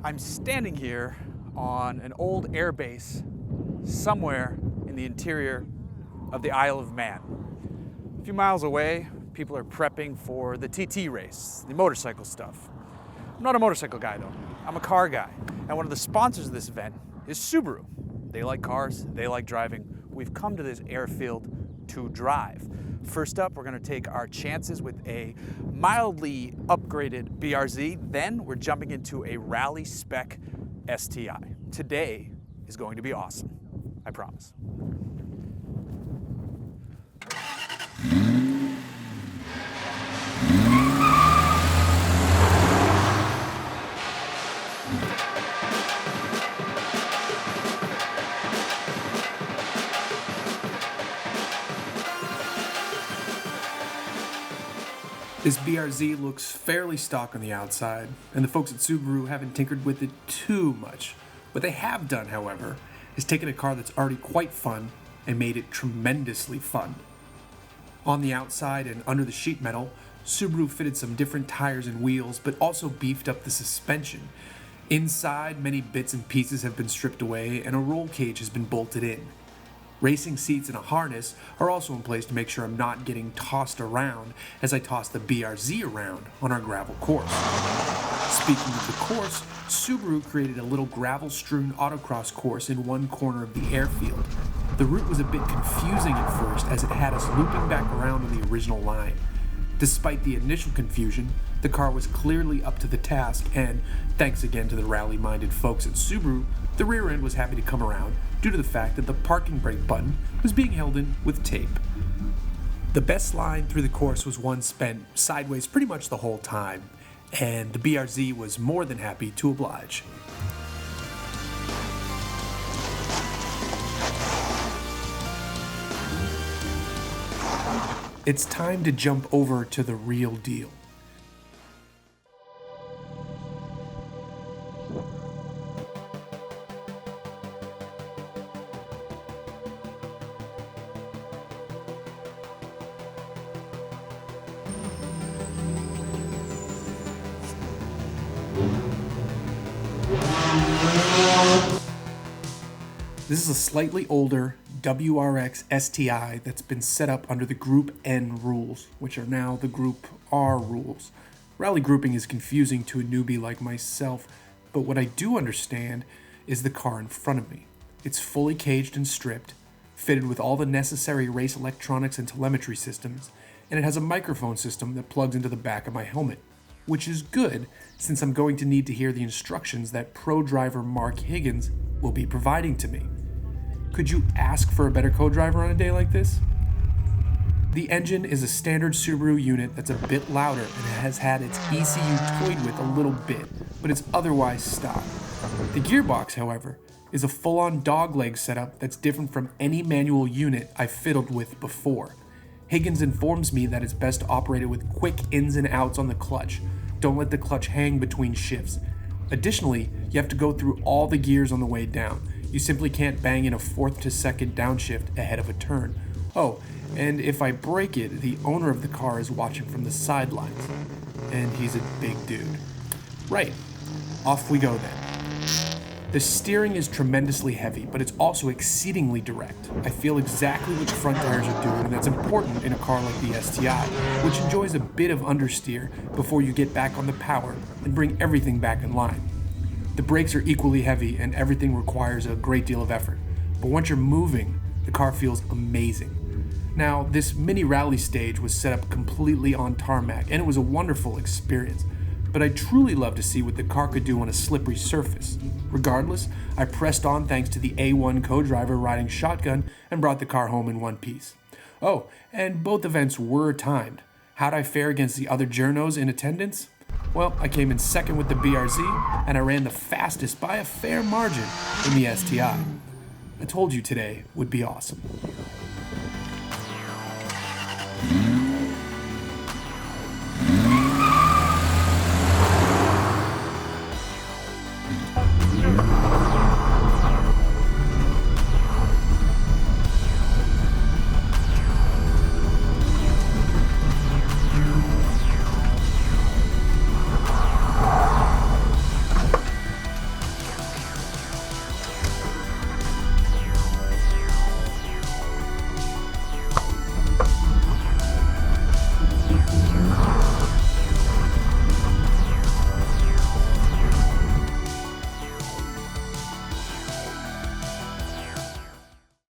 I'm standing here on an old air base somewhere in the interior of the Isle of Man. A few miles away, people are prepping for the TT race, the motorcycle stuff. I'm not a motorcycle guy though, I'm a car guy. And one of the sponsors of this event is Subaru. They like cars, they like driving. We've come to this airfield to drive. First up, we're gonna take our chances with a mildly upgraded BRZ. Then we're jumping into a rally spec STI. Today is going to be awesome, I promise. This BRZ looks fairly stock on the outside, and the folks at Subaru haven't tinkered with it too much. What they have done, however, is taken a car that's already quite fun and made it tremendously fun. On the outside and under the sheet metal, Subaru fitted some different tires and wheels, but also beefed up the suspension. Inside, many bits and pieces have been stripped away, and a roll cage has been bolted in. Racing seats and a harness are also in place to make sure I'm not getting tossed around as I toss the BRZ around on our gravel course. Speaking of the course, Subaru created a little gravel-strewn autocross course in one corner of the airfield. The route was a bit confusing at first as it had us looping back around on the original line. Despite the initial confusion, the car was clearly up to the task, and thanks again to the rally-minded folks at Subaru, the rear end was happy to come around due to the fact that the parking brake button was being held in with tape. The best line through the course was one spent sideways pretty much the whole time, and the BRZ was more than happy to oblige. It's time to jump over to the real deal. This is a slightly older WRX STI that's been set up under the Group N rules, which are now the Group R rules. Rally grouping is confusing to a newbie like myself, but what I do understand is the car in front of me. It's fully caged and stripped, fitted with all the necessary race electronics and telemetry systems, and it has a microphone system that plugs into the back of my helmet, which is good since I'm going to need to hear the instructions that pro driver Mark Higgins will be providing to me. Could you ask for a better co-driver on a day like this? The engine is a standard Subaru unit that's a bit louder and has had its ECU toyed with a little bit, but it's otherwise stock. The gearbox, however, is a full-on dogleg setup that's different from any manual unit I've fiddled with before. Higgins informs me that it's best operated with quick ins and outs on the clutch. Don't let the clutch hang between shifts. Additionally, you have to go through all the gears on the way down. You simply can't bang in a 4th to 2nd downshift ahead of a turn. Oh, and if I break it, the owner of the car is watching from the sidelines. And he's a big dude. Right, off we go then. The steering is tremendously heavy, but it's also exceedingly direct. I feel exactly what the front tires are doing, and that's important in a car like the STI, which enjoys a bit of understeer before you get back on the power and bring everything back in line. The brakes are equally heavy and everything requires a great deal of effort, but once you're moving, the car feels amazing. Now, this mini rally stage was set up completely on tarmac and it was a wonderful experience, but I'd truly love to see what the car could do on a slippery surface. Regardless, I pressed on thanks to the A1 co-driver riding shotgun and brought the car home in one piece. Oh, and both events were timed. How'd I fare against the other journos in attendance? Well, I came in second with the BRZ, and I ran the fastest by a fair margin in the STI. I told you today would be awesome.